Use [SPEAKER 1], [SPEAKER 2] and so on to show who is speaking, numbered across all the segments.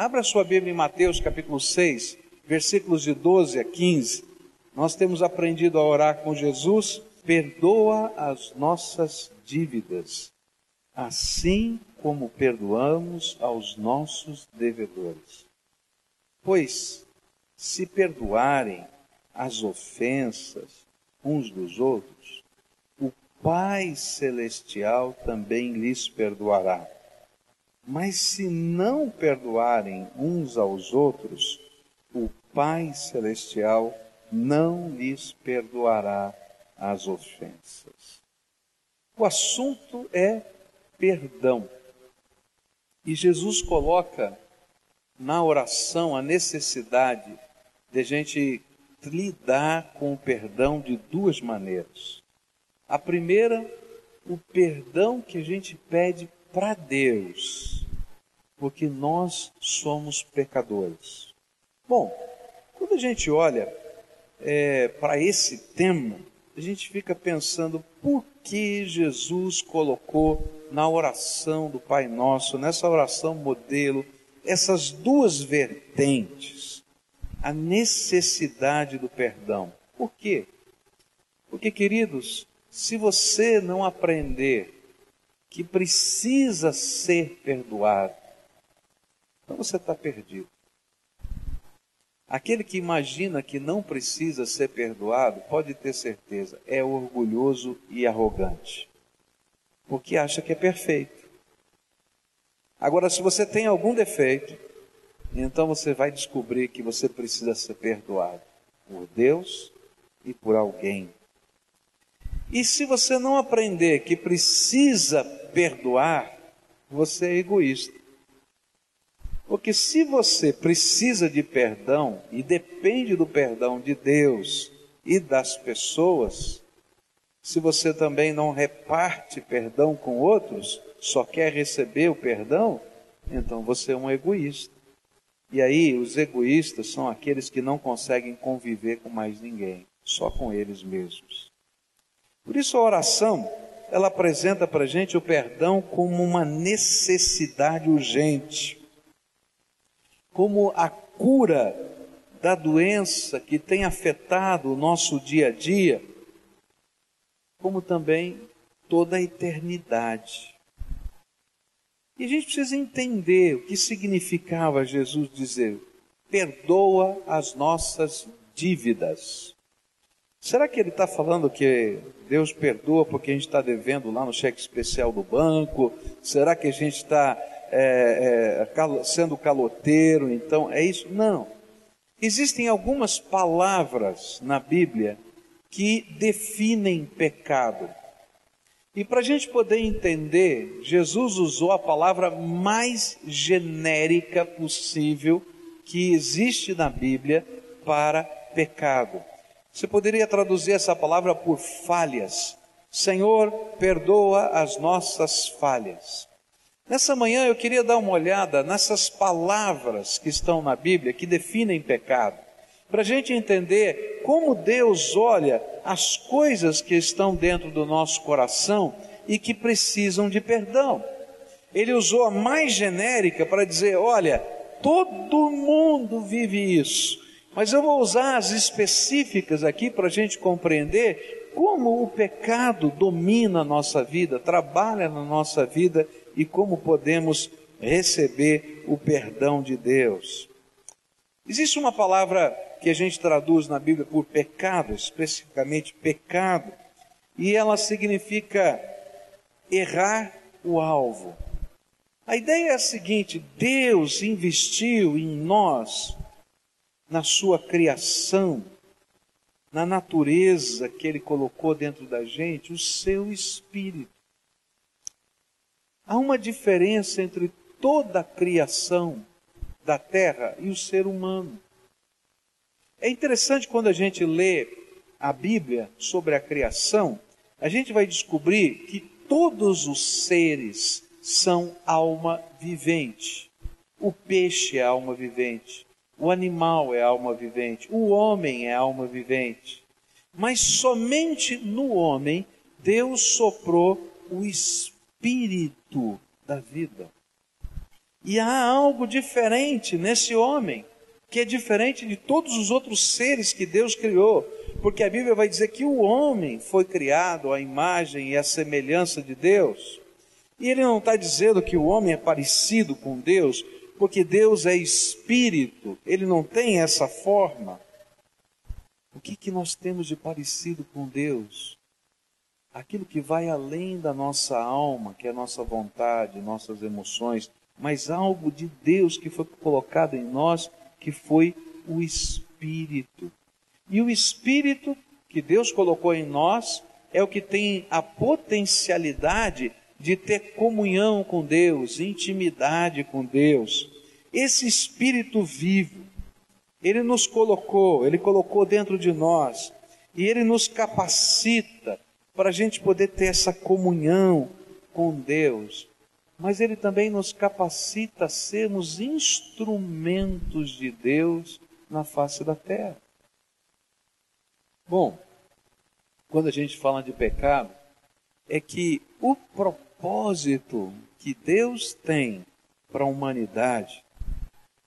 [SPEAKER 1] Abra sua Bíblia em Mateus capítulo 6, versículos de 12 a 15. Nós temos aprendido a orar com Jesus: perdoa as nossas dívidas, assim como perdoamos aos nossos devedores. Pois, se perdoarem as ofensas uns dos outros, o Pai Celestial também lhes perdoará. Mas se não perdoarem uns aos outros, o Pai Celestial não lhes perdoará as ofensas. O assunto é perdão. E Jesus coloca na oração a necessidade de a gente lidar com o perdão de duas maneiras. A primeira, o perdão que a gente pede para Deus, porque nós somos pecadores. Bom, quando a gente olha para esse tema, a gente fica pensando por que Jesus colocou na oração do Pai Nosso, nessa oração modelo, essas duas vertentes, a necessidade do perdão. Por quê? Porque, queridos, se você não aprender que precisa ser perdoado, então você está perdido. Aquele que imagina que não precisa ser perdoado, pode ter certeza, é orgulhoso e arrogante, porque acha que é perfeito. Agora, se você tem algum defeito, então você vai descobrir que você precisa ser perdoado por Deus e por alguém. E se você não aprender que precisa perdoar, você é egoísta. Porque se você precisa de perdão e depende do perdão de Deus e das pessoas, se você também não reparte perdão com outros, só quer receber o perdão, então você é um egoísta. E aí os egoístas são aqueles que não conseguem conviver com mais ninguém, só com eles mesmos. Por isso a oração, ela apresenta para a gente o perdão como uma necessidade urgente, como a cura da doença que tem afetado o nosso dia a dia, como também toda a eternidade. E a gente precisa entender o que significava Jesus dizer: perdoa as nossas dívidas. Será que ele está falando que Deus perdoa porque a gente está devendo lá no cheque especial do banco? Será que a gente está sendo caloteiro? Então, é isso? Não. Existem algumas palavras na Bíblia que definem pecado. E para a gente poder entender, Jesus usou a palavra mais genérica possível que existe na Bíblia para pecado. Você poderia traduzir essa palavra por falhas. Senhor, perdoa as nossas falhas. Nessa manhã eu queria dar uma olhada nessas palavras que estão na Bíblia, que definem pecado, para a gente entender como Deus olha as coisas que estão dentro do nosso coração e que precisam de perdão. Ele usou a mais genérica para dizer: olha, todo mundo vive isso. Mas eu vou usar as específicas aqui para a gente compreender como o pecado domina a nossa vida, trabalha na nossa vida e como podemos receber o perdão de Deus. Existe uma palavra que a gente traduz na Bíblia por pecado, especificamente pecado, e ela significa errar o alvo. A ideia é a seguinte: Deus investiu em nós, na sua criação, na natureza que Ele colocou dentro da gente, o seu Espírito. Há uma diferença entre toda a criação da terra e o ser humano. É interessante quando a gente lê a Bíblia sobre a criação, a gente vai descobrir que todos os seres são alma vivente. O peixe é alma vivente. O animal é alma vivente, o homem é alma vivente. Mas somente no homem Deus soprou o espírito da vida. E há algo diferente nesse homem, que é diferente de todos os outros seres que Deus criou. Porque a Bíblia vai dizer que o homem foi criado à imagem e à semelhança de Deus. E ele não está dizendo que o homem é parecido com Deus, porque Deus é espírito, ele não tem essa forma. O que nós temos de parecido com Deus? Aquilo que vai além da nossa alma, que é a nossa vontade, nossas emoções, mas algo de Deus que foi colocado em nós, que foi o Espírito. E o Espírito que Deus colocou em nós é o que tem a potencialidade de ter comunhão com Deus, intimidade com Deus. Esse Espírito vivo, ele nos colocou, ele colocou dentro de nós, e ele nos capacita para a gente poder ter essa comunhão com Deus. Mas ele também nos capacita a sermos instrumentos de Deus na face da terra. Bom, quando a gente fala de pecado, é que o propósito que Deus tem para a humanidade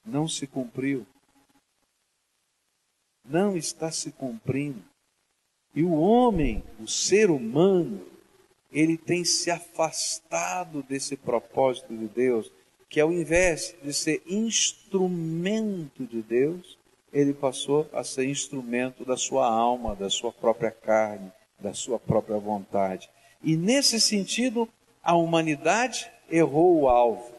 [SPEAKER 1] não se cumpriu. Não está se cumprindo. E o homem, o ser humano, ele tem se afastado desse propósito de Deus, que ao invés de ser instrumento de Deus, ele passou a ser instrumento da sua alma, da sua própria carne, da sua própria vontade. E nesse sentido, a humanidade errou o alvo.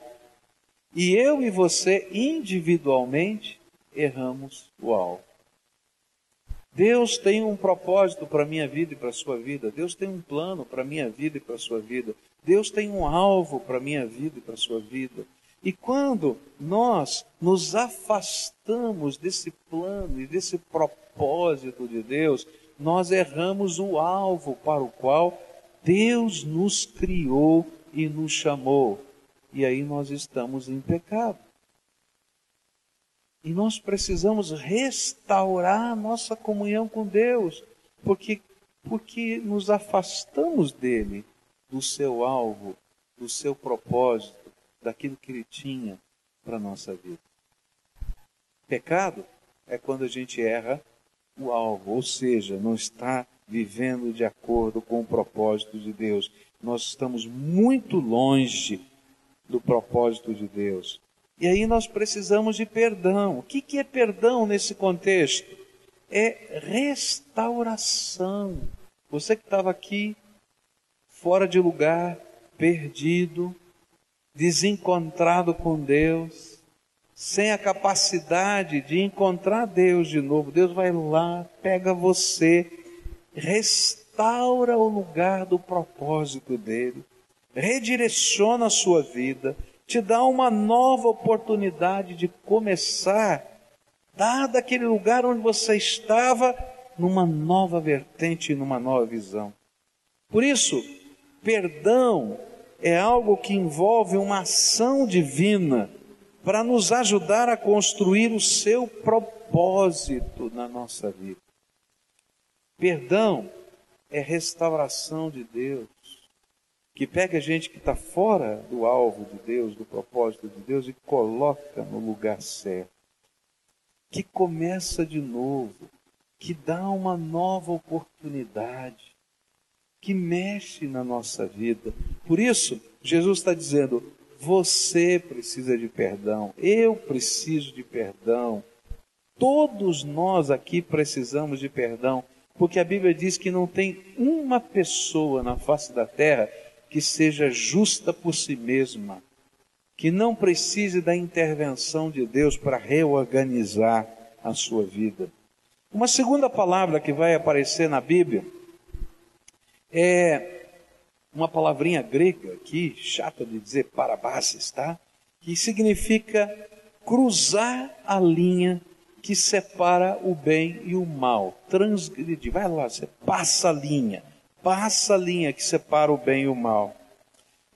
[SPEAKER 1] E eu e você, individualmente, erramos o alvo. Deus tem um propósito para a minha vida e para a sua vida. Deus tem um plano para a minha vida e para a sua vida. Deus tem um alvo para a minha vida e para a sua vida. E quando nós nos afastamos desse plano e desse propósito de Deus, nós erramos o alvo para o qual Deus nos criou e nos chamou. E aí nós estamos em pecado. E nós precisamos restaurar a nossa comunhão com Deus, porque nos afastamos dele, do seu alvo, do seu propósito, daquilo que ele tinha para a nossa vida. Pecado é quando a gente erra o alvo, ou seja, não está vivendo de acordo com o propósito de Deus. Nós estamos muito longe do propósito de Deus. E aí nós precisamos de perdão. O que é perdão nesse contexto? É restauração. Você que estava aqui, fora de lugar, perdido, desencontrado com Deus, sem a capacidade de encontrar Deus de novo. Deus vai lá, pega você, restaura o lugar do propósito dele, redireciona a sua vida, te dá uma nova oportunidade de começar, dado aquele lugar onde você estava, numa nova vertente, numa nova visão. Por isso, perdão é algo que envolve uma ação divina para nos ajudar a construir o seu propósito na nossa vida. Perdão é restauração de Deus, que pega a gente que está fora do alvo de Deus, do propósito de Deus, e coloca no lugar certo, que começa de novo, que dá uma nova oportunidade, que mexe na nossa vida. Por isso, Jesus está dizendo, você precisa de perdão, eu preciso de perdão, todos nós aqui precisamos de perdão, porque a Bíblia diz que não tem uma pessoa na face da terra que seja justa por si mesma, que não precise da intervenção de Deus para reorganizar a sua vida. Uma segunda palavra que vai aparecer na Bíblia é uma palavrinha grega aqui, chata de dizer parabases, tá? Que significa cruzar a linha que separa o bem e o mal, transgredir. Vai lá, você passa a linha que separa o bem e o mal.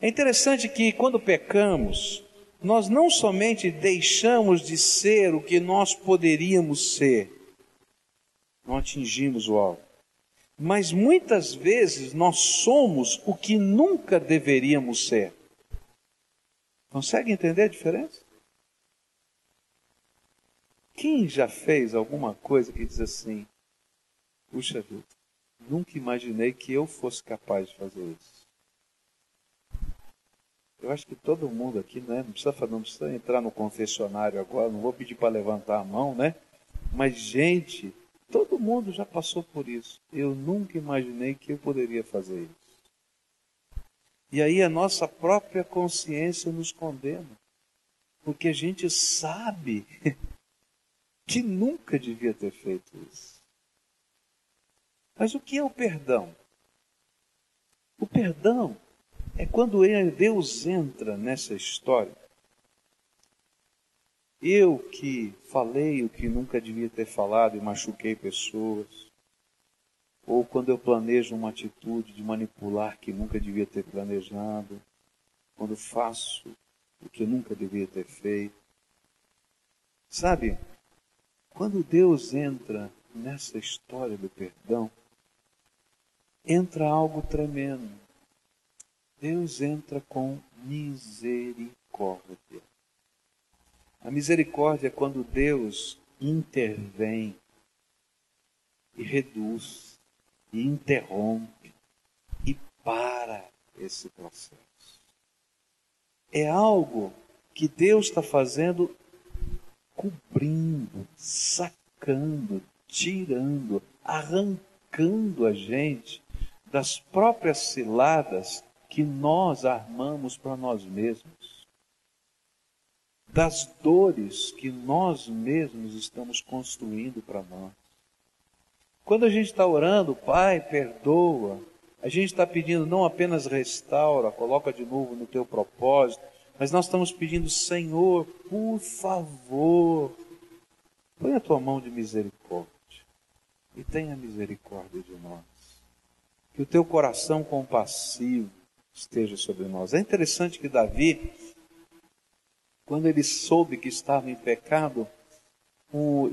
[SPEAKER 1] É interessante que quando pecamos, nós não somente deixamos de ser o que nós poderíamos ser, não atingimos o alvo, mas muitas vezes nós somos o que nunca deveríamos ser. Consegue entender a diferença? Quem já fez alguma coisa que diz assim, puxa vida, nunca imaginei que eu fosse capaz de fazer isso? Eu acho que todo mundo aqui, né? Não precisa entrar no confessionário agora, não vou pedir para levantar a mão, né? Mas, gente, todo mundo já passou por isso. Eu nunca imaginei que eu poderia fazer isso. E aí a nossa própria consciência nos condena. Porque a gente sabe que nunca devia ter feito isso. Mas o que é o perdão? O perdão é quando Deus entra nessa história. Eu que falei o que nunca devia ter falado e machuquei pessoas, ou quando eu planejo uma atitude de manipular que nunca devia ter planejado, quando faço o que nunca devia ter feito. Sabe, quando Deus entra nessa história do perdão, entra algo tremendo. Deus entra com misericórdia. A misericórdia é quando Deus intervém e reduz, e interrompe, e para esse processo. É algo que Deus está fazendo, cobrindo, sacando, tirando, arrancando a gente das próprias ciladas que nós armamos para nós mesmos, das dores que nós mesmos estamos construindo para nós. Quando a gente está orando, Pai, perdoa, a gente está pedindo não apenas restaura, coloca de novo no teu propósito, mas nós estamos pedindo, Senhor, por favor, põe a tua mão de misericórdia e tenha misericórdia de nós. Que o teu coração compassivo esteja sobre nós. É interessante que Davi, quando ele soube que estava em pecado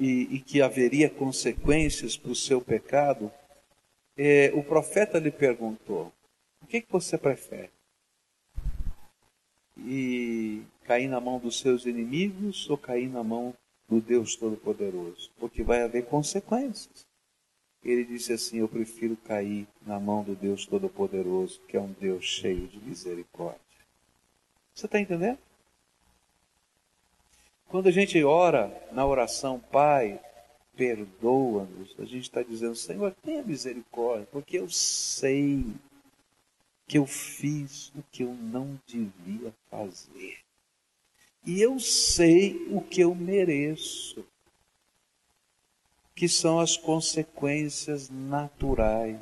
[SPEAKER 1] e que haveria consequências para o seu pecado, o profeta lhe perguntou, o que você prefere? E cair na mão dos seus inimigos ou cair na mão do Deus Todo-Poderoso? Porque vai haver consequências. Ele disse assim, eu prefiro cair na mão do Deus Todo-Poderoso, que é um Deus cheio de misericórdia. Você está entendendo? Quando a gente ora na oração, Pai, perdoa-nos, a gente está dizendo, Senhor, tenha misericórdia, porque eu sei que eu fiz o que eu não devia fazer. E eu sei o que eu mereço, que são as consequências naturais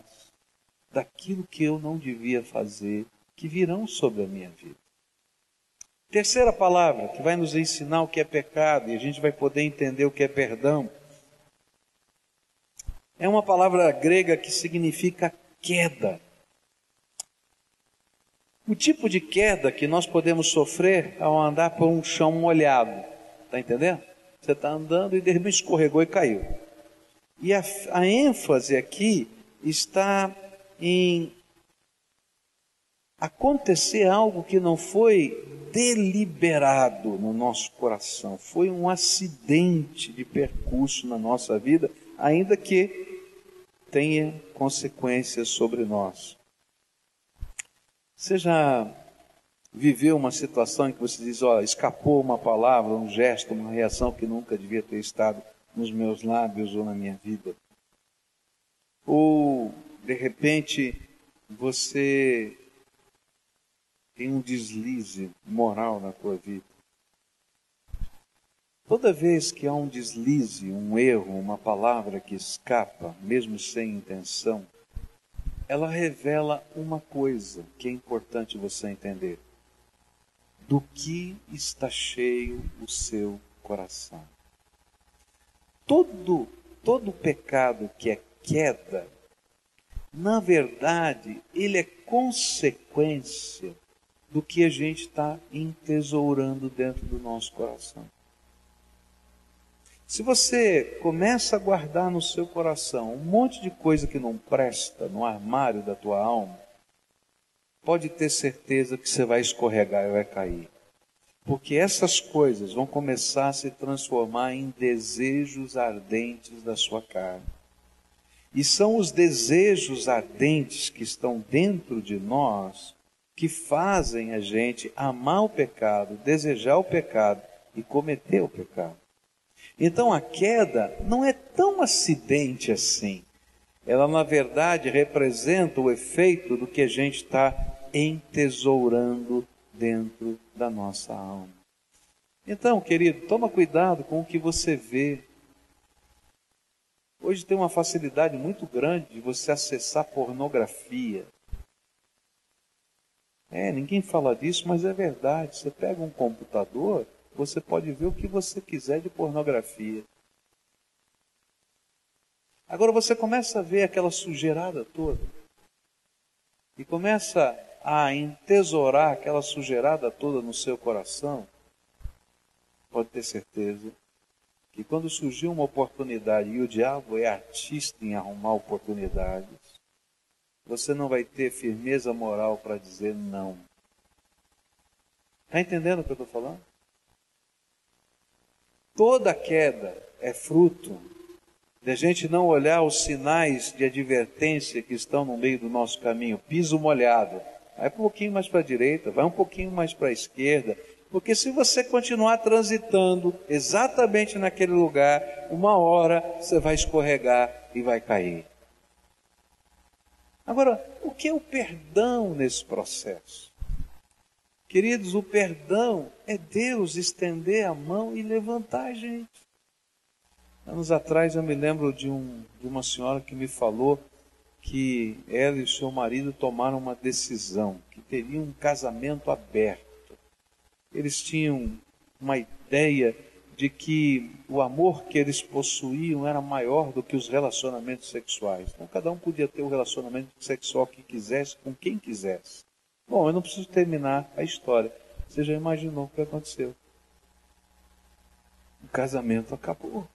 [SPEAKER 1] daquilo que eu não devia fazer, que virão sobre a minha vida. Terceira palavra, que vai nos ensinar o que é pecado, e a gente vai poder entender o que é perdão, é uma palavra grega que significa queda. O tipo de queda que nós podemos sofrer ao andar por um chão molhado. Está entendendo? Você está andando e de repente escorregou e caiu. E a ênfase aqui está em acontecer algo que não foi deliberado no nosso coração. Foi um acidente de percurso na nossa vida, ainda que tenha consequências sobre nós. Você já viveu uma situação em que você diz, escapou uma palavra, um gesto, uma reação que nunca devia ter estado nos meus lábios ou na minha vida? Ou, de repente, você tem um deslize moral na tua vida? Toda vez que há um deslize, um erro, uma palavra que escapa, mesmo sem intenção, ela revela uma coisa que é importante você entender. Do que está cheio o seu coração. Todo pecado que é queda, na verdade, ele é consequência do que a gente está entesourando dentro do nosso coração. Se você começa a guardar no seu coração um monte de coisa que não presta no armário da tua alma, pode ter certeza que você vai escorregar e vai cair. Porque essas coisas vão começar a se transformar em desejos ardentes da sua carne. E são os desejos ardentes que estão dentro de nós que fazem a gente amar o pecado, desejar o pecado e cometer o pecado. Então a queda não é tão acidente assim. Ela, na verdade, representa o efeito do que a gente está entesourando dentro da nossa alma. Então, querido, toma cuidado com o que você vê. Hoje tem uma facilidade muito grande de você acessar pornografia. Ninguém fala disso, mas é verdade. Você pega um computador, você pode ver o que você quiser de pornografia. Agora você começa a ver aquela sujeirada toda. E começa a entesourar aquela sujeirada toda no seu coração. Pode ter certeza que quando surgir uma oportunidade, e o diabo é artista em arrumar oportunidades, você não vai ter firmeza moral para dizer não. Está entendendo o que eu estou falando? Toda queda é fruto de a gente não olhar os sinais de advertência que estão no meio do nosso caminho. Piso molhado. Vai um pouquinho mais para a direita, vai um pouquinho mais para a esquerda. Porque se você continuar transitando exatamente naquele lugar, uma hora você vai escorregar e vai cair. Agora, o que é o perdão nesse processo? Queridos, o perdão é Deus estender a mão e levantar a gente. Anos atrás eu me lembro de uma senhora que me falou que ela e o seu marido tomaram uma decisão, que teriam um casamento aberto. Eles tinham uma ideia de que o amor que eles possuíam era maior do que os relacionamentos sexuais. Então cada um podia ter o relacionamento sexual que quisesse, com quem quisesse. Bom, eu não preciso terminar a história. Você já imaginou o que aconteceu? O casamento acabou.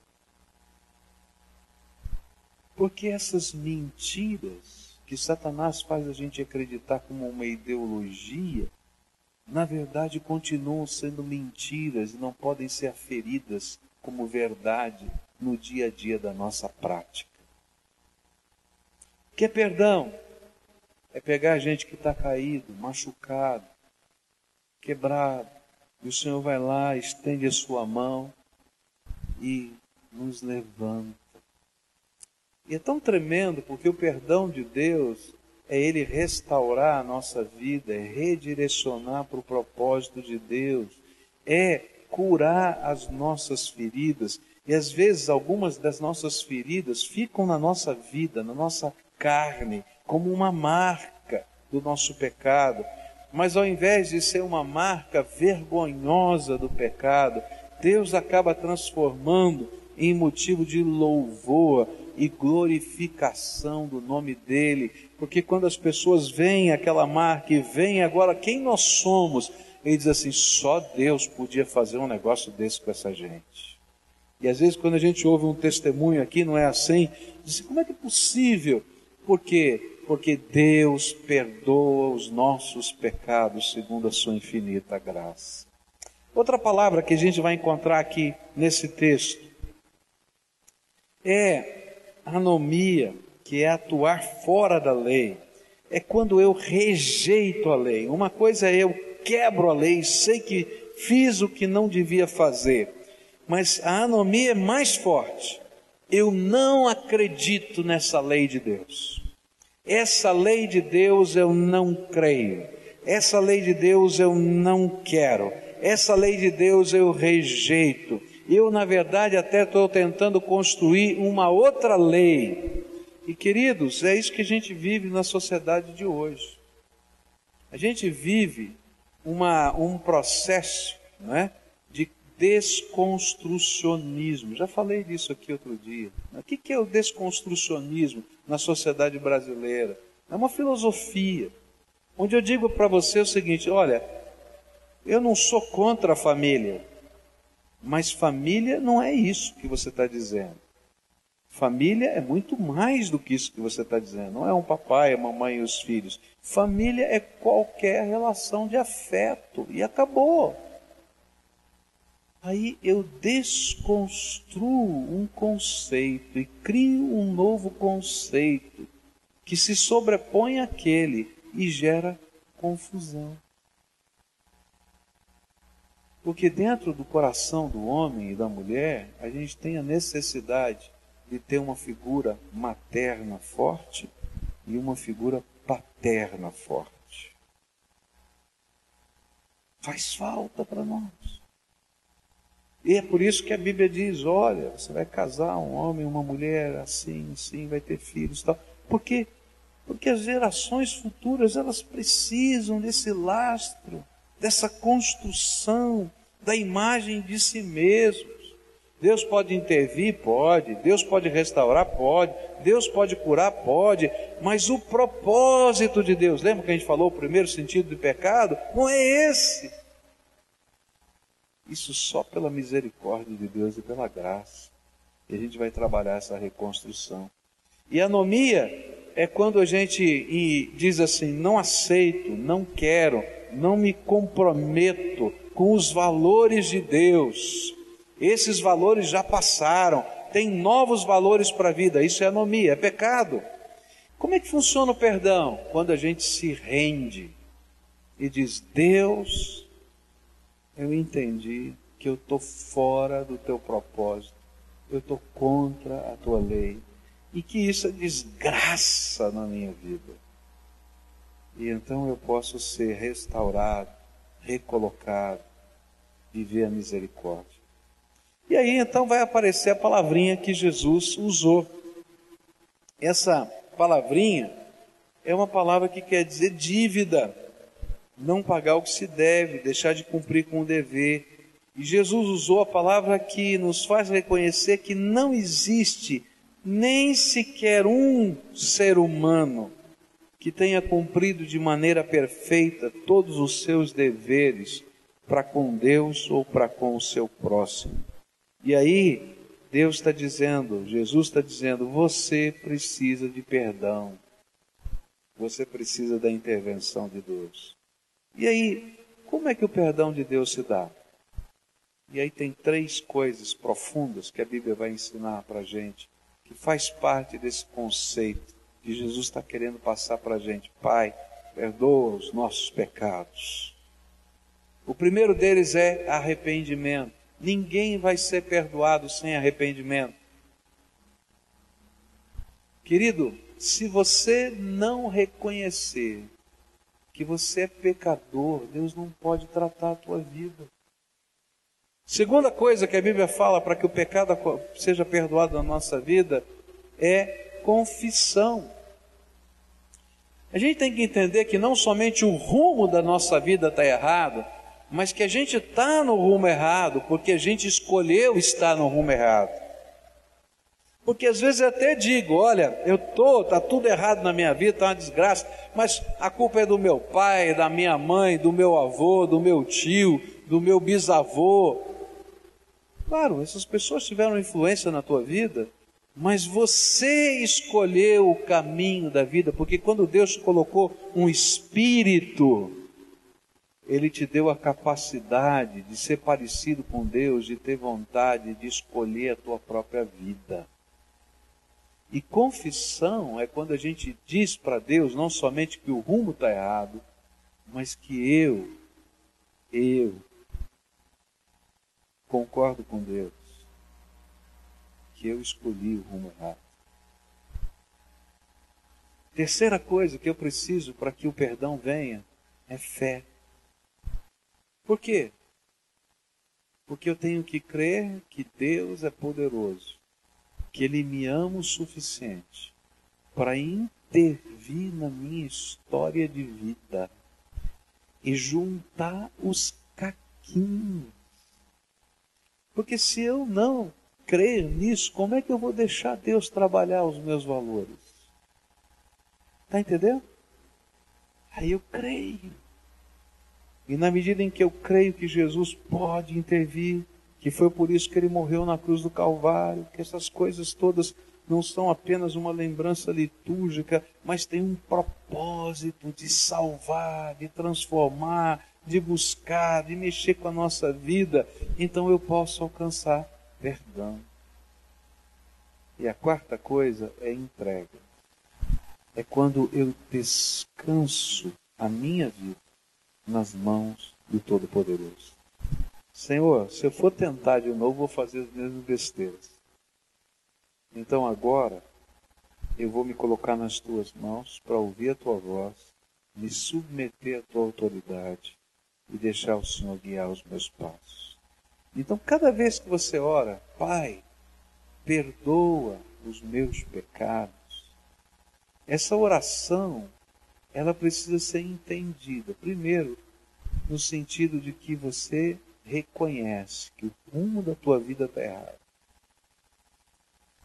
[SPEAKER 1] Porque essas mentiras que Satanás faz a gente acreditar como uma ideologia, na verdade continuam sendo mentiras e não podem ser aferidas como verdade no dia a dia da nossa prática. O que é perdão? É pegar a gente que está caído, machucado, quebrado, e o Senhor vai lá, estende a sua mão e nos levanta. E é tão tremendo porque o perdão de Deus é Ele restaurar a nossa vida, é redirecionar para o propósito de Deus, é curar as nossas feridas. E às vezes algumas das nossas feridas ficam na nossa vida, na nossa carne, como uma marca do nosso pecado. Mas ao invés de ser uma marca vergonhosa do pecado, Deus acaba transformando em motivo de louvor e glorificação do nome dEle. Porque quando as pessoas veem aquela marca e veem agora quem nós somos, ele diz assim, só Deus podia fazer um negócio desse com essa gente. E às vezes quando a gente ouve um testemunho aqui, não é assim, diz assim, como é que é possível? Por quê? Porque Deus perdoa os nossos pecados segundo a sua infinita graça. Outra palavra que a gente vai encontrar aqui nesse texto é anomia, que é atuar fora da lei. É quando eu rejeito a lei. Uma coisa é eu quebro a lei, sei que fiz o que não devia fazer. Mas a anomia é mais forte. Eu não acredito nessa lei de Deus. Essa lei de Deus eu não creio. Essa lei de Deus eu não quero. Essa lei de Deus eu rejeito. Eu, na verdade, até estou tentando construir uma outra lei. E, queridos, é isso que a gente vive na sociedade de hoje. A gente vive um processo, não é, de desconstrucionismo. Já falei disso aqui outro dia. O que é o desconstrucionismo na sociedade brasileira? É uma filosofia, onde eu digo para você o seguinte, olha, eu não sou contra a família, mas família não é isso que você está dizendo. Família é muito mais do que isso que você está dizendo. Não é um papai, a mamãe e os filhos. Família é qualquer relação de afeto. E acabou. Aí eu desconstruo um conceito e crio um novo conceito que se sobrepõe àquele e gera confusão. Porque dentro do coração do homem e da mulher, a gente tem a necessidade de ter uma figura materna forte e uma figura paterna forte. Faz falta para nós. E é por isso que a Bíblia diz, olha, você vai casar um homem e uma mulher assim, assim, vai ter filhos e tal. Porque as gerações futuras, elas precisam desse lastro, dessa construção da imagem de si mesmos. Deus pode intervir? Pode. Deus pode restaurar? Pode. Deus pode curar? Pode. Mas o propósito de Deus, lembra que a gente falou o primeiro sentido do pecado? Não é esse. Isso só pela misericórdia de Deus e pela graça. E a gente vai trabalhar essa reconstrução. E anomia é quando a gente diz assim, não aceito, não quero, não me comprometo com os valores de Deus. Esses valores já passaram, tem novos valores para a vida. Isso é anomia, é pecado. Como é que funciona o perdão? Quando a gente se rende e diz, Deus, eu entendi que eu estou fora do teu propósito, eu estou contra a tua lei, e que isso é desgraça na minha vida. E então eu posso ser restaurado, recolocado, viver a misericórdia. E aí então vai aparecer a palavrinha que Jesus usou. Essa palavrinha é uma palavra que quer dizer dívida. Não pagar o que se deve, deixar de cumprir com o dever. E Jesus usou a palavra que nos faz reconhecer que não existe nem sequer um ser humano que tenha cumprido de maneira perfeita todos os seus deveres para com Deus ou para com o seu próximo. E aí, Deus está dizendo, Jesus está dizendo, você precisa de perdão. Você precisa da intervenção de Deus. E aí, como é que o perdão de Deus se dá? E aí tem 3 coisas profundas que a Bíblia vai ensinar para a gente, que faz parte desse conceito que Jesus está querendo passar para a gente. Pai, perdoa os nossos pecados. O primeiro deles é arrependimento. Ninguém vai ser perdoado sem arrependimento. Querido, se você não reconhecer que você é pecador, Deus não pode tratar a tua vida. Segunda coisa que a Bíblia fala para que o pecado seja perdoado na nossa vida é confissão. A gente tem que entender que não somente o rumo da nossa vida está errado, mas que a gente está no rumo errado porque a gente escolheu estar no rumo errado. Porque às vezes eu até digo, olha, está tudo errado na minha vida, está uma desgraça, mas a culpa é do meu pai, da minha mãe, do meu avô, do meu tio, do meu bisavô. Claro, essas pessoas tiveram influência na tua vida, mas você escolheu o caminho da vida, porque quando Deus te colocou um espírito, Ele te deu a capacidade de ser parecido com Deus, de ter vontade de escolher a tua própria vida. E confissão é quando a gente diz para Deus não somente que o rumo está errado, mas que eu concordo com Deus, que eu escolhi o rumo errado. Terceira coisa que eu preciso para que o perdão venha é fé. Por quê? Porque eu tenho que crer que Deus é poderoso, que Ele me ama o suficiente para intervir na minha história de vida e juntar os caquinhos. Porque se eu não crer nisso, como é que eu vou deixar Deus trabalhar os meus valores? Está entendendo? Aí eu creio. E na medida em que eu creio que Jesus pode intervir, que foi por isso que Ele morreu na cruz do Calvário, que essas coisas todas não são apenas uma lembrança litúrgica, mas tem um propósito de salvar, de transformar, de buscar, de mexer com a nossa vida, então eu posso alcançar perdão. E a quarta coisa é entrega. É quando eu descanso a minha vida nas mãos do Todo-Poderoso. Senhor, se eu for tentar de novo, vou fazer as mesmas besteiras. Então agora, eu vou me colocar nas tuas mãos para ouvir a tua voz, me submeter à tua autoridade e deixar o Senhor guiar os meus passos. Então, cada vez que você ora, Pai, perdoa os meus pecados, essa oração, ela precisa ser entendida. Primeiro, no sentido de que você reconhece que o rumo da tua vida está errado.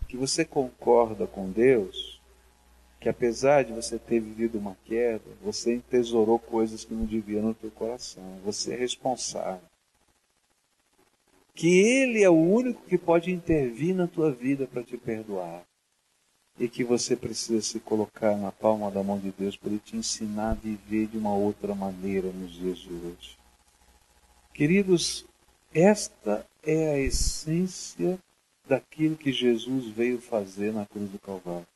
[SPEAKER 1] Que você concorda com Deus, que apesar de você ter vivido uma queda, você entesourou coisas que não deviam no teu coração. Você é responsável. Que Ele é o único que pode intervir na tua vida para te perdoar. E que você precisa se colocar na palma da mão de Deus para Ele te ensinar a viver de uma outra maneira nos dias de hoje. Queridos, esta é a essência daquilo que Jesus veio fazer na cruz do Calvário.